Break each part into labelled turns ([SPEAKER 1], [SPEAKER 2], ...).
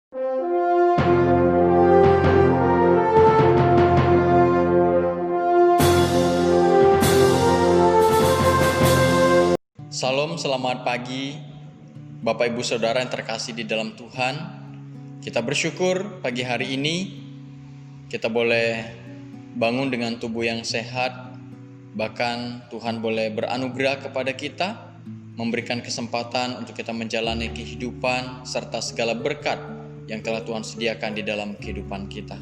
[SPEAKER 1] Salam, selamat pagi Bapak Ibu Saudara yang terkasih di dalam Tuhan. Kita bersyukur pagi hari ini kita boleh bangun dengan tubuh yang sehat. Bahkan Tuhan boleh beranugerah kepada kita, memberikan kesempatan untuk kita menjalani kehidupan serta segala berkat yang telah Tuhan sediakan di dalam kehidupan kita.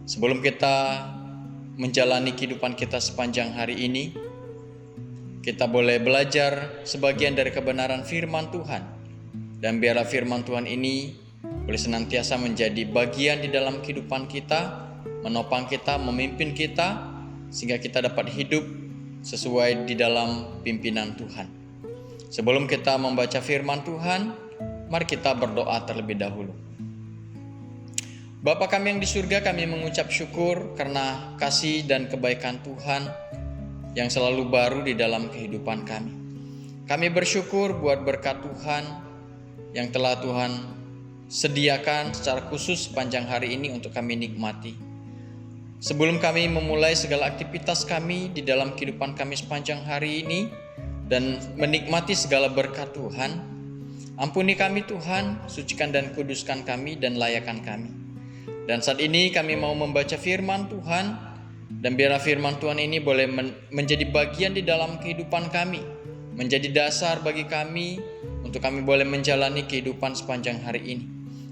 [SPEAKER 1] Sebelum kita menjalani kehidupan kita sepanjang hari ini, kita boleh belajar sebagian dari kebenaran firman Tuhan. Dan biarlah firman Tuhan ini boleh senantiasa menjadi bagian di dalam kehidupan kita, menopang kita, memimpin kita, sehingga kita dapat hidup sesuai di dalam pimpinan Tuhan. Sebelum kita membaca firman Tuhan, mari kita berdoa terlebih dahulu. Bapa kami yang di surga, kami mengucap syukur karena kasih dan kebaikan Tuhan yang selalu baru di dalam kehidupan kami. Kami bersyukur buat berkat Tuhan yang telah Tuhan sediakan secara khusus sepanjang hari ini untuk kami nikmati. Sebelum kami memulai segala aktivitas kami di dalam kehidupan kami sepanjang hari ini dan menikmati segala berkat Tuhan, ampuni kami Tuhan, sucikan dan kuduskan kami dan layakan kami. Dan saat ini kami mau membaca firman Tuhan. Dan biarlah firman Tuhan ini boleh menjadi bagian di dalam kehidupan kami, menjadi dasar bagi kami untuk kami boleh menjalani kehidupan sepanjang hari ini.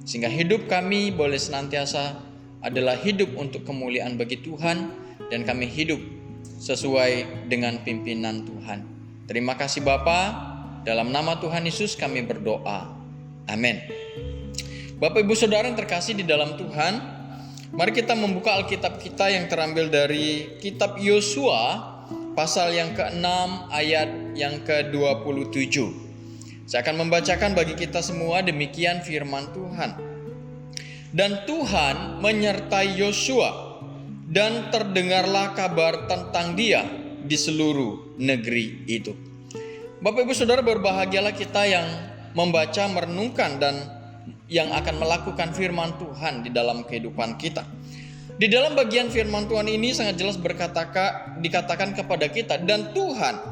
[SPEAKER 1] Sehingga hidup kami boleh senantiasa adalah hidup untuk kemuliaan bagi Tuhan, dan kami hidup sesuai dengan pimpinan Tuhan. Terima kasih Bapa, dalam nama Tuhan Yesus kami berdoa. Amin. Bapak Ibu Saudara yang terkasih di dalam Tuhan, mari kita membuka Alkitab kita yang terambil dari kitab Yosua pasal yang ke-6 ayat yang ke-27. Saya akan membacakan bagi kita semua demikian firman Tuhan. Dan Tuhan menyertai Yosua, dan terdengarlah kabar tentang dia di seluruh negeri itu. Bapak Ibu Saudara, berbahagialah kita yang membaca, merenungkan, dan yang akan melakukan firman Tuhan di dalam kehidupan kita. Di dalam bagian firman Tuhan ini sangat jelas dikatakan kepada kita, dan Tuhan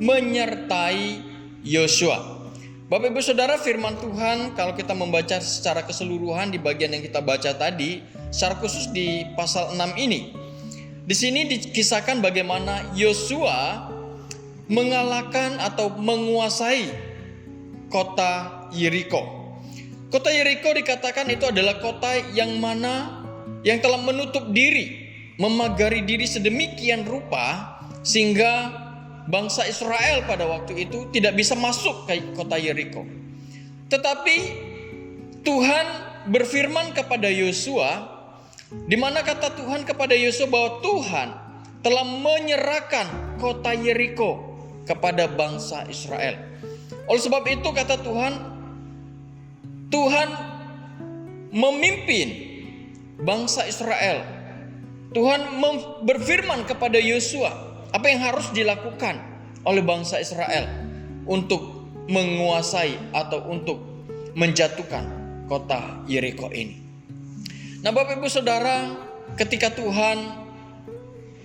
[SPEAKER 1] menyertai Yosua. Bapak Ibu Saudara, firman Tuhan kalau kita membaca secara keseluruhan di bagian yang kita baca tadi, secara khusus di pasal 6 ini, di sini dikisahkan bagaimana Yosua mengalahkan atau menguasai kota Yeriko. Kota Yeriko dikatakan itu adalah kota yang mana yang telah menutup diri, memagari diri sedemikian rupa sehingga bangsa Israel pada waktu itu tidak bisa masuk ke kota Yeriko. Tetapi Tuhan berfirman kepada Yosua, di mana kata Tuhan kepada Yosua bahwa Tuhan telah menyerahkan kota Yeriko kepada bangsa Israel. Oleh sebab itu kata Tuhan memimpin bangsa Israel. Tuhan berfirman kepada Yosua apa yang harus dilakukan oleh bangsa Israel untuk menguasai atau untuk menjatuhkan kota Yeriko ini. Nah Bapak Ibu Saudara, ketika Tuhan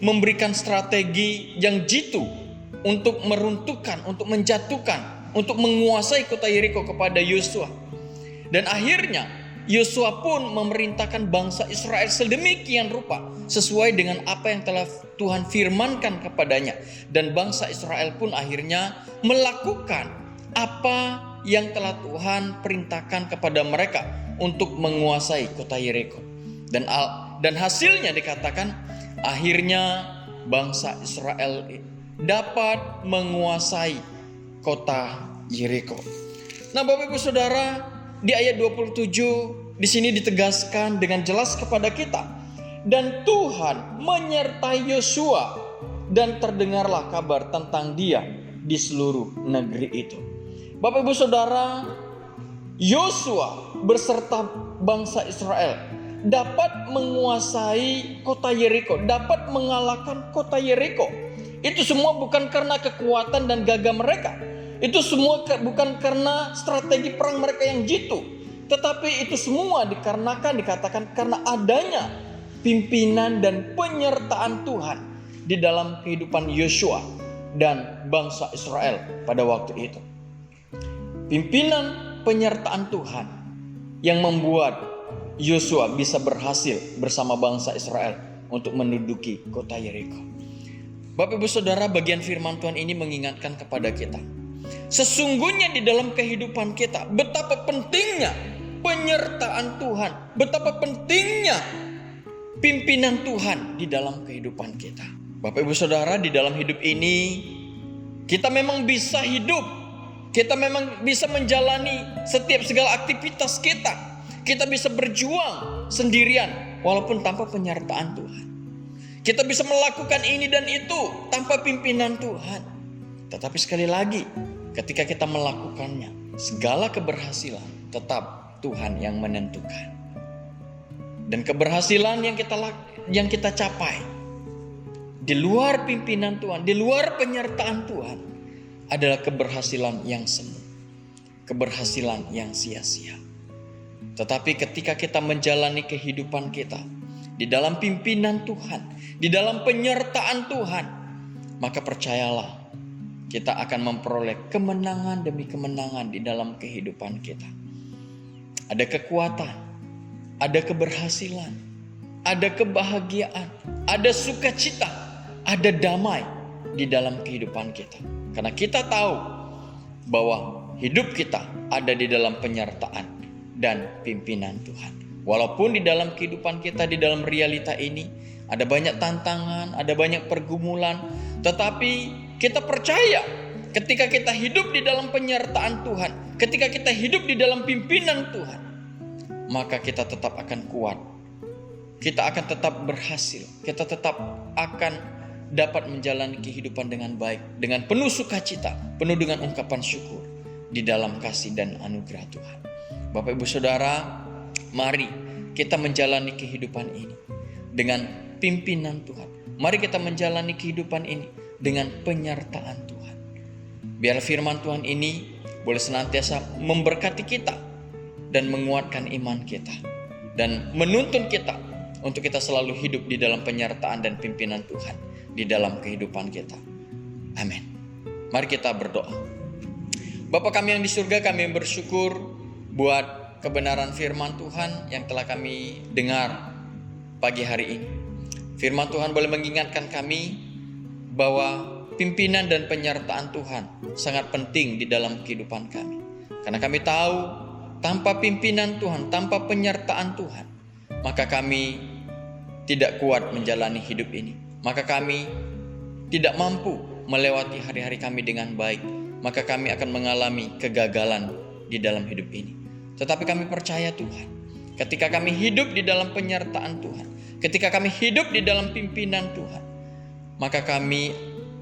[SPEAKER 1] memberikan strategi yang jitu untuk meruntuhkan, untuk menjatuhkan, untuk menguasai kota Yeriko kepada Yosua. Dan akhirnya Yosua pun memerintahkan bangsa Israel sedemikian rupa sesuai dengan apa yang telah Tuhan firmankan kepadanya. Dan bangsa Israel pun akhirnya melakukan apa yang telah Tuhan perintahkan kepada mereka untuk menguasai kota Yeriko. Dan hasilnya dikatakan akhirnya bangsa Israel dapat menguasai kota Yeriko. Nah Bapak Ibu Saudara, di ayat 27 di sini ditegaskan dengan jelas kepada kita, dan Tuhan menyertai Yosua dan terdengarlah kabar tentang dia di seluruh negeri itu. Bapak Ibu Saudara, Yosua beserta bangsa Israel dapat menguasai kota Yeriko, dapat mengalahkan kota Yeriko. Itu semua bukan karena kekuatan dan gagah mereka. Itu semua bukan karena strategi perang mereka yang jitu. Tetapi itu semua dikatakan karena adanya pimpinan dan penyertaan Tuhan di dalam kehidupan Yosua dan bangsa Israel pada waktu itu. Pimpinan penyertaan Tuhan yang membuat Yosua bisa berhasil bersama bangsa Israel untuk menduduki kota Yeriko. Bapak Ibu Saudara, bagian firman Tuhan ini mengingatkan kepada kita, sesungguhnya di dalam kehidupan kita betapa pentingnya penyertaan Tuhan, betapa pentingnya pimpinan Tuhan di dalam kehidupan kita. Bapak Ibu Saudara, di dalam hidup ini kita memang bisa hidup, kita memang bisa menjalani setiap segala aktivitas kita. Kita bisa berjuang sendirian walaupun tanpa penyertaan Tuhan. Kita bisa melakukan ini dan itu tanpa pimpinan Tuhan. Tetapi sekali lagi, ketika kita melakukannya, segala keberhasilan tetap Tuhan yang menentukan. Dan keberhasilan yang kita capai di luar pimpinan Tuhan, di luar penyertaan Tuhan adalah keberhasilan yang semu, keberhasilan yang sia-sia. Tetapi ketika kita menjalani kehidupan kita di dalam pimpinan Tuhan, di dalam penyertaan Tuhan, maka percayalah, kita akan memperoleh kemenangan demi kemenangan di dalam kehidupan kita. Ada kekuatan, ada keberhasilan, ada kebahagiaan, ada sukacita, ada damai di dalam kehidupan kita. Karena kita tahu bahwa hidup kita ada di dalam penyertaan dan pimpinan Tuhan. Walaupun di dalam kehidupan kita, di dalam realita ini ada banyak tantangan, ada banyak pergumulan, tetapi kita percaya ketika kita hidup di dalam penyertaan Tuhan, ketika kita hidup di dalam pimpinan Tuhan, maka kita tetap akan kuat. Kita akan tetap berhasil. Kita tetap akan dapat menjalani kehidupan dengan baik, dengan penuh sukacita, penuh dengan ungkapan syukur di dalam kasih dan anugerah Tuhan. Bapak Ibu Saudara, mari kita menjalani kehidupan ini dengan pimpinan Tuhan. Mari kita menjalani kehidupan ini dengan penyertaan Tuhan. Biar firman Tuhan ini boleh senantiasa memberkati kita dan menguatkan iman kita dan menuntun kita untuk kita selalu hidup di dalam penyertaan dan pimpinan Tuhan di dalam kehidupan kita. Amin. Mari kita berdoa. Bapa kami yang di surga, kami bersyukur buat kebenaran firman Tuhan yang telah kami dengar pagi hari ini. Firman Tuhan boleh mengingatkan kami bahwa pimpinan dan penyertaan Tuhan sangat penting di dalam kehidupan kami. Karena kami tahu tanpa pimpinan Tuhan, tanpa penyertaan Tuhan, maka kami tidak kuat menjalani hidup ini. Maka kami tidak mampu melewati hari-hari kami dengan baik. Maka kami akan mengalami kegagalan di dalam hidup ini. Tetapi kami percaya Tuhan, ketika kami hidup di dalam penyertaan Tuhan, ketika kami hidup di dalam pimpinan Tuhan, maka kami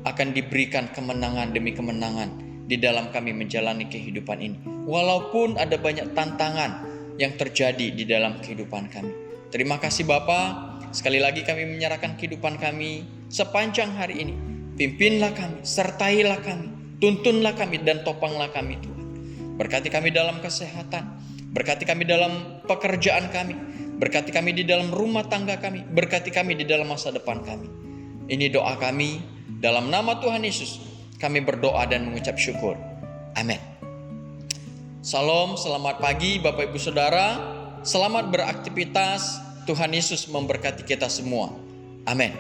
[SPEAKER 1] akan diberikan kemenangan demi kemenangan di dalam kami menjalani kehidupan ini. Walaupun ada banyak tantangan yang terjadi di dalam kehidupan kami. Terima kasih Bapa. Sekali lagi kami menyerahkan kehidupan kami sepanjang hari ini. Pimpinlah kami, sertailah kami, tuntunlah kami dan topanglah kami Tuhan. Berkati kami dalam kesehatan, berkati kami dalam pekerjaan kami, berkati kami di dalam rumah tangga kami, berkati kami di dalam masa depan kami. Ini doa kami, dalam nama Tuhan Yesus kami berdoa dan mengucap syukur. Amin. Salam, selamat pagi Bapak Ibu Saudara, selamat beraktivitas. Tuhan Yesus memberkati kita semua. Amin.